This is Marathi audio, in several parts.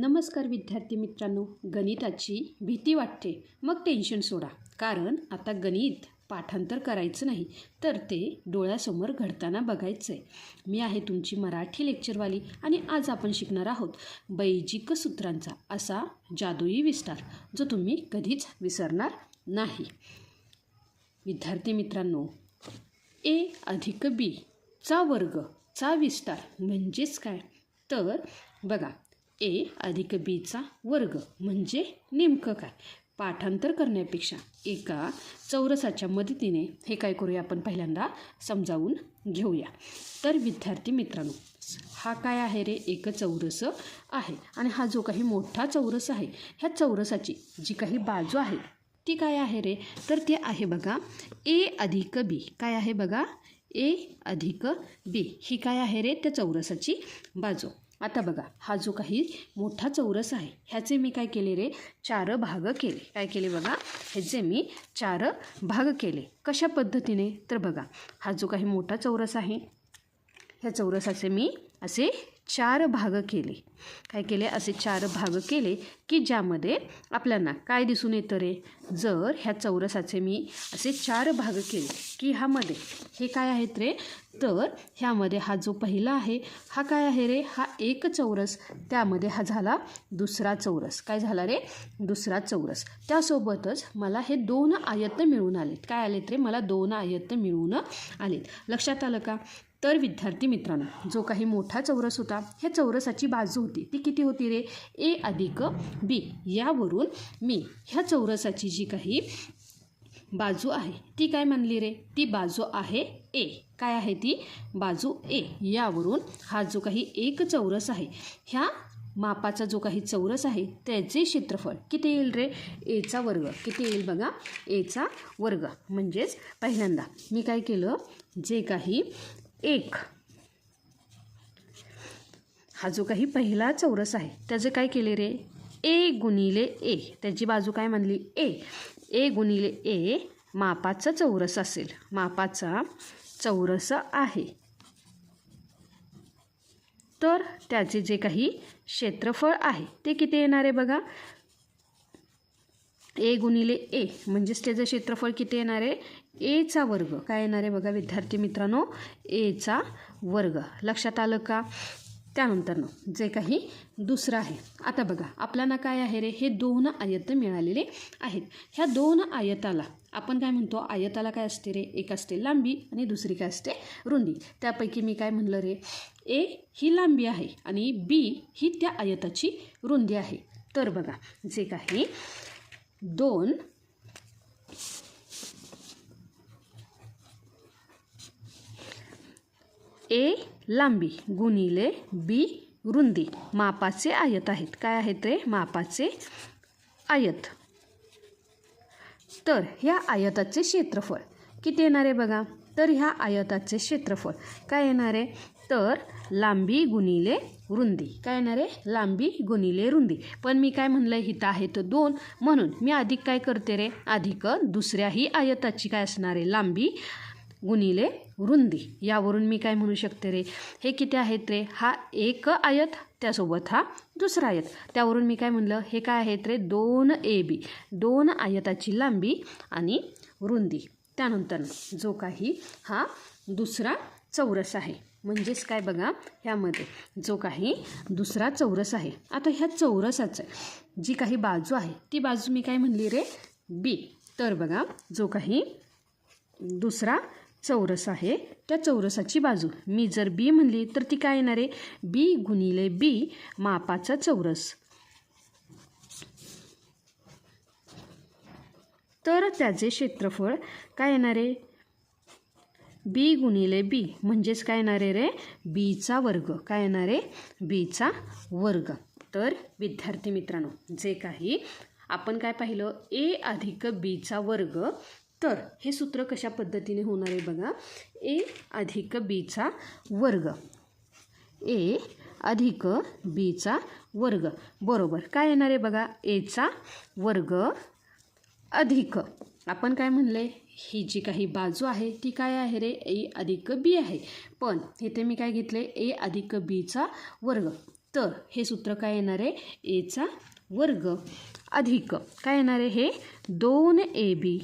नमस्कार विद्यार्थी मित्रांनो, गणिताची भीती वाटते मग टेन्शन सोडा, कारण आता गणित पाठांतर करायचं नाही तर ते डोळ्यासमोर घडताना बघायचं आहे. मी आहे तुमची मराठी लेक्चरवाली आणि आज आपण शिकणार आहोत बैजिक सूत्रांचा असा जादुई विस्तार जो तुम्ही कधीच विसरणार नाही. विद्यार्थी मित्रांनो, ए अधिक बी चा वर्ग चा विस्तार म्हणजेच काय तर बघा, ए अधिक बीचा वर्ग म्हणजे नेमकं काय. पाठांतर करण्यापेक्षा एका चौरसाच्या मदतीने हे काय करूया आपण पहिल्यांदा समजावून घेऊया. तर विद्यार्थी मित्रांनो, हा काय आहे रे, एक चौरस आहे आणि हा जो काही मोठा चौरस आहे ह्या चौरसाची जी काही बाजू आहे ती काय आहे रे, तर ती आहे बघा ए अधिक बी. काय आहे बघा, ए अधिक बी ही काय आहे रे, त्या चौरसाची बाजू. आता बघा, हा जो काही मोठा चौरस आहे ह्याचे मी काय केले रे, 4 भाग केले. काय केले बघा, ह्याचे मी 4 भाग केले. कशा पद्धतीने तर बघा, हा जो काही मोठा चौरस आहे ह्या चौरसाचे मी असे 4 भाग केले. काय केले, असे 4 भाग केले की ज्यामध्ये आपल्याला काय दिसून येतं रे, जर ह्या चौरसाचे मी असे 4 भाग केले की ह्यामध्ये हे काय आहेत रे, तर ह्यामध्ये हा जो पहिला आहे हा काय आहे रे, हा एक चौरस, त्यामध्ये हा झाला दुसरा चौरस. काय झाला रे, दुसरा चौरस. त्यासोबतच मला हे 2 आयत मिळून आलेत. काय आलेत रे, मला 2 आयत मिळून आलेत. लक्षात आलं का. तर विद्यार्थी मित्रांनो, जो काही मोठा चौरस होता ह्या चौरसाची बाजू होती ती किती होती रे, ए अधिक बी. यावरून मी ह्या चौरसाची जी काही बाजू आहे ती काय मानली रे, ती बाजू आहे ए. काय आहे ती बाजू ए. यावरून हा जो काही एक चौरस आहे ह्या मापाचा जो काही चौरस आहे त्याचे क्षेत्रफळ किती येईल रे, एचा वर्ग. किती येईल बघा, एचा वर्ग. म्हणजेच पहिल्यांदा मी काय केलं, जे काही एक हा जो काही पहिला चौरस आहे त्याचे काय केले रे, ए गुणिले ए. त्याची बाजू काय मानली, ए. ए गुणिले ए मापाचा चौरस असेल, मापाचा चौरस आहे, तर त्याचे जे काही क्षेत्रफळ आहे ते किती येणार आहे बघा, ए गुणिले ए. म्हणजेच त्याचं क्षेत्रफळ किती येणार आहे, एचा वर्ग. काय येणार आहे बघा विद्यार्थी मित्रांनो, एचा वर्ग. लक्षात आलं का. त्यानंतर जे काही दुसरं आहे, आता बघा आपल्याला काय आहे रे, हे 2 आयत मिळालेले आहेत. ह्या 2 आयताला आपण काय म्हणतो, आयताला काय असते रे, एक असते लांबी आणि दुसरी काय असते रुंदी. त्यापैकी मी काय म्हणलं रे, ए ही लांबी आहे आणि बी ही त्या आयताची रुंदी आहे. तर बघा, जे काही 2 ए लांबी गुणिले बी रुंदी मापाचे आयत आहेत. काय आहेत रे, मापाचे आयत. तर ह्या आयताचे क्षेत्रफळ किती येणार आहे बघा, तर ह्या आयताचे क्षेत्रफळ काय येणार आहे, तर लांबी गुणिले रुंदी. काय येणार आहे, लांबी गुणिले रुंदी. पण मी काय म्हणलं, इथं आहेत 2 म्हणून मी अधिक काय करते रे, अधिक दुसऱ्याही आयताची काय असणार आहे, लांबी गुणिले रुंदी. यावरून मी काय म्हणू शकते रे, हे किती आहेत रे, हा एक आयत त्यासोबत हा दुसरा आयत. त्यावरून मी काय म्हणलं, हे काय आहेत रे, 2 ए बी. 2 आयताची लांबी आणि रुंदी. त्यानंतर जो काही हा दुसरा चौरस आहे, म्हणजेच काय बघा, ह्यामध्ये जो काही दुसरा चौरस आहे, आता ह्या चौरसाचं जी काही बाजू आहे ती बाजू मी काय म्हणली रे, बी. तर बघा, जो काही दुसरा चौरस आहे त्या चौरसाची बाजू मी जर बी म्हणली तर ती काय येणार आहे, बी गुणिले बी मापाचा चौरस. तर त्याचे क्षेत्रफळ काय येणार आहे, बी गुणिले बी. म्हणजेच काय येणार आहे रे, बीचा वर्ग. काय येणार आहे, बीचा वर्ग. तर विद्यार्थी मित्रांनो, जे काही आपण काय पाहिलं, ए अधिक बीचा वर्ग. तर हे सूत्र कशा पद्धतीने होणार आहे बघा, ए अधिक बीचा वर्ग. ए अधिक बीचा वर्ग बरोबर काय येणार आहे बघा, एचा वर्ग अधिक आपण काय म्हणले, ही जी काही बाजू आहे ती काय आहे रे, ए अधिक बी आहे. पण इथे मी काय घेतले, ए अधिक बीचा वर्ग. तर हे सूत्र काय येणार आहे, एचा वर्ग अधिक काय येणार आहे, हे 2ab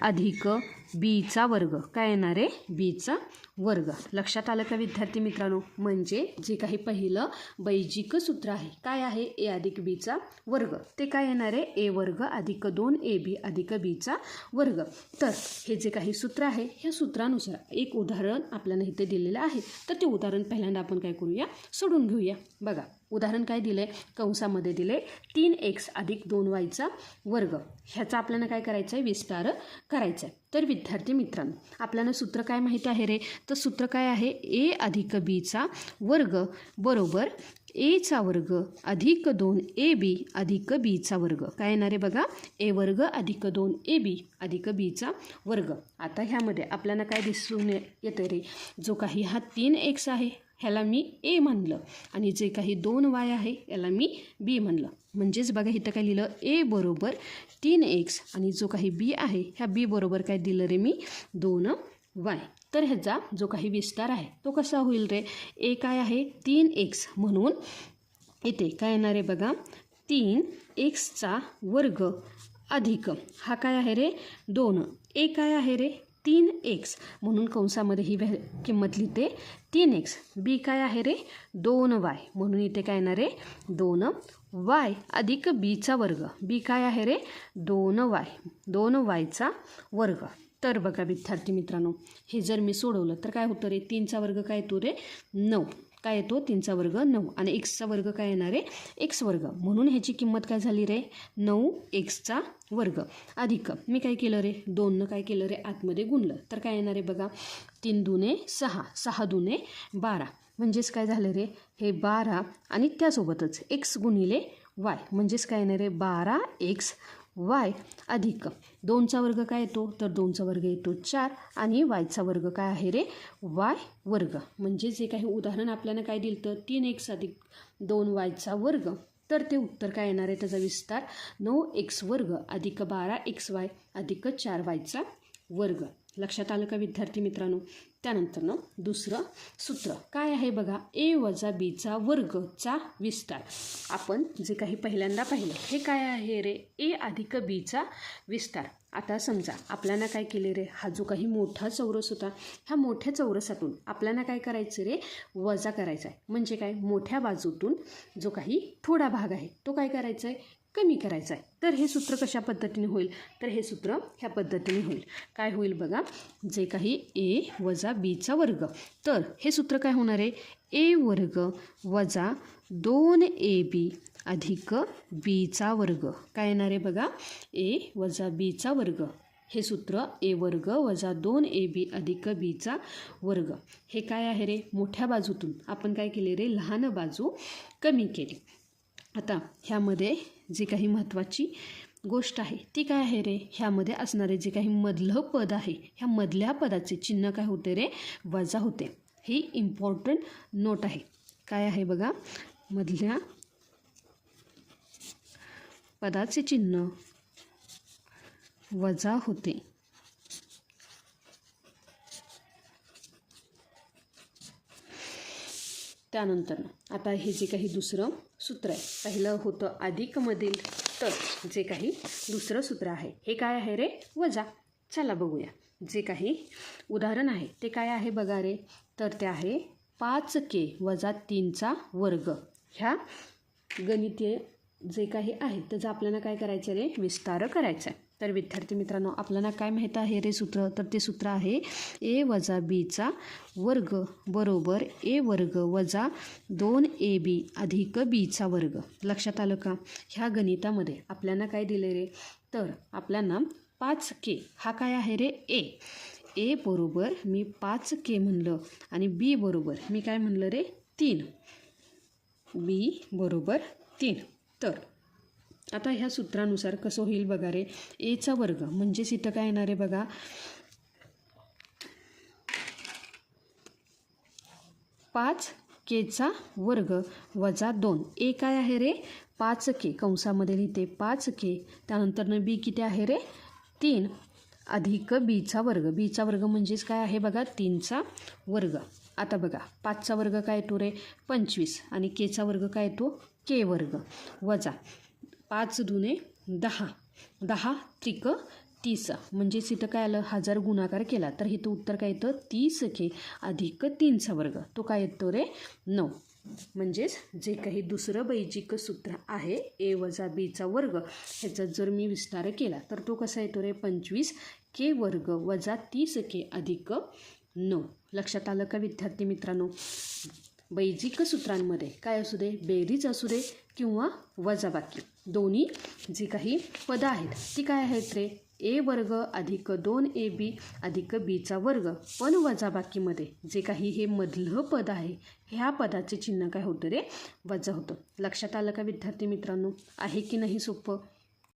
अधिक बीचा वर्ग काय येणार आहे, बीचा वर्ग. लक्षात आलं का विद्यार्थी मित्रांनो? म्हणजे जे काही पहिलं बैजिक सूत्र आहे काय आहे, ए अधिक बीचा वर्ग, ते काय येणार आहे, ए वर्ग अधिक 2ab अधिक बीचा वर्ग. तर हे जे काही सूत्र आहे ह्या सूत्रानुसार एक उदाहरण आपल्याला इथे दिलेलं आहे. तर ते उदाहरण पहिल्यांदा आपण काय करूया, सोडून घेऊया. बघा उदाहरण काय दिले, कंसामध्ये दिले 3x अधिक 2y वर्ग. ह्याचा आपल्याला काय करायचं आहे, विस्तार करायचा आहे. तर विद्यार्थी मित्रांनो आपल्याला सूत्र काय माहीत आहे रे, तर सूत्र काय आहे, ए अधिक बीचा वर्ग बरोबर एचा वर्ग अधिक 2ab अधिक बीचा वर्ग काय येणार आहे बघा, ए वर्ग अधिक 2ab अधिक बीचा वर्ग. आता ह्यामध्ये आपल्याला काय दिसून येतं रे, जो काही हा 3x आहे ह्याला मी ए म्हणलं आणि जे काही 2y आहे याला मी बी म्हणलं. म्हणजेच बघा इथं काय लिहिलं, ए बरोबर 3x आणि जो काही बी आहे ह्या बी बरोबर काय दिलं रे मी, 2y. तर ह्याचा जो काही विस्तार आहे तो कसा होईल रे, ए काय आहे 3x म्हणून इथे काय येणार आहे बघा, 3x वर्ग अधिक हा काय आहे रे 2, ए काय आहे रे 3x म्हणून कंसामध्ये ही किंमत लिहिते 3x, बी काय आहे रे 2y म्हणून इथे काय येणार आहे 2y अधिक बीचा वर्ग, बी काय आहे रे 2yचा वर्ग. तर बघा विद्यार्थी मित्रांनो हे जर मी सोडवलं तर काय होतं रे, 3चा वर्ग काय येतो रे 9, काय येतो 3चा वर्ग 9 आणि xचा वर्ग काय येणार आहे x वर्ग म्हणून ह्याची किंमत काय झाली रे 9x वर्ग अधिक मी काय केलं रे 2 काय केलं रे आतमध्ये गुणलं तर काय येणार आहे बघा 3 दुने 6, 6 दुने 12 म्हणजेच काय झालं रे हे 12 आणि त्यासोबतच x गुणिले y म्हणजेच काय येणार आहे 12x y अधिक 2चा वर्ग काय येतो तर 2चा वर्ग येतो 4 आणि yचा वर्ग काय आहे रे y वर्ग. म्हणजे जे काही उदाहरण आपल्याला काय दिलं तर 3x अधिक 2yचा वर्ग, तर ते उत्तर काय येणार आहे त्याचा विस्तार 9x वर्ग अधिक 12xy अधिक 4yचा वर्ग. लक्षात आलं का विद्यार्थी मित्रांनो? त्यानंतर दुसरं सूत्र काय आहे बघा, ए वजा बीचा वर्गचा विस्तार. आपण जे काही पहिल्यांदा पाहिलं हे काय आहे रे ए अधिक बीचा विस्तार. आता समजा आपल्याला काय केले रे, हा जो काही मोठा चौरस होता ह्या मोठ्या चौरसातून आपल्याला काय करायचं रे वजा करायचा आहे. म्हणजे काय, मोठ्या बाजूतून जो काही थोडा भाग आहे तो काय करायचा आहे कमी करायचा आहे. तर हे सूत्र कशा पद्धतीने होईल, तर हे सूत्र ह्या पद्धतीने होईल. काय होईल बघा, जे काही ए वजा बीचा वर्ग, तर हे सूत्र काय होणार आहे ए वर्ग वजा 2ab अधिक बीचा वर्ग काय येणार आहे बघा, ए वजा बीचा वर्ग. हे सूत्र ए वर्ग वजा 2ab अधिक बीचा वर्ग. हे काय आहे रे, मोठ्या बाजूतून आपण काय केले रे लहान बाजू कमी केली. आता ह्यामध्ये जी काही महत्त्वाची गोष्ट आहे ती काय आहे रे, ह्यामध्ये असणारे जे काही मधलं पद आहे ह्या मधल्या पदाचे चिन्ह काय होते रे वजा होते. ही इम्पॉर्टंट नोट आहे. काय आहे बघा, मधल्या पदाचे चिन्ह वजा होते. त्यानंतर आता हे जे काही दुसरं सूत्र आहे, पहिलं होतं अधिकमधील, तर जे काही दुसरं सूत्र आहे हे काय आहे रे वजा. चला बघूया, जे काही उदाहरण आहे ते काय आहे बघा रे, तर ते आहे 5k वजा 3चा वर्ग. ह्या गणितीय जे काही आहे त्याचं आपल्याला काय करायचं रे विस्तार करायचा आहे. तर विद्यार्थी मित्रांनो आपल्याला काय माहीत आहे रे सूत्र, तर ते सूत्र आहे ए वजा बीचा वर्ग बरोबर ए वर्ग वजा 2ab अधिक बीचा वर्ग. लक्षात आलं का? ह्या गणितामध्ये आपल्याला काय दिले रे, तर आपल्याला 5k हा काय आहे रे ए बरोबर मी 5k म्हणलं आणि बी बरोबर मी काय म्हणलं रे 3, बी बरोबर 3. तर आता ह्या सूत्रानुसार कसं होईल बघा रे, एचा वर्ग म्हणजेच इथं काय येणार आहे बघा 5kचा वर्ग वजा 2. ए काय आहे रे 5k कंसामध्ये लिहिते 5k, त्यानंतर बी किती आहे रे 3 अधिक बीचा वर्ग. बीचा वर्ग म्हणजेच काय आहे बघा 3चा वर्ग. आता बघा 5चा वर्ग काय येतो रे 25 आणि केचा वर्ग काय येतो के वर्ग वजा 5 दुने 10 10 त्रिक 30 म्हणजेच इथं काय आलं 1000 गुणाकार केला तर इथं उत्तर काय येतं 30K अधिक 3चा वर्ग तो काय येतो रे 9. म्हणजेच जे काही दुसरं बैजिक सूत्र आहे ए वजा बीचा वर्ग ह्याचा जर मी विस्तार केला तर तो कसा येतो रे 25K वर्ग वजा 30K अधिक 9. लक्षात आलं का विद्यार्थी मित्रांनो. बैजिक सूत्रांमध्ये काय असू दे बेरीज असू दे किंवा वजाबाकी दोन्ही जी काही पदं आहेत ती काय आहेत रे ए वर्ग अधिक 2AB अधिक बीचा वर्ग पण वजाबाकीमध्ये जे काही हे मधलं पद आहे ह्या पदाचे चिन्ह काय होतं रे वजा होतं. लक्षात आलं का विद्यार्थी मित्रांनो. आहे की नाही सोपं.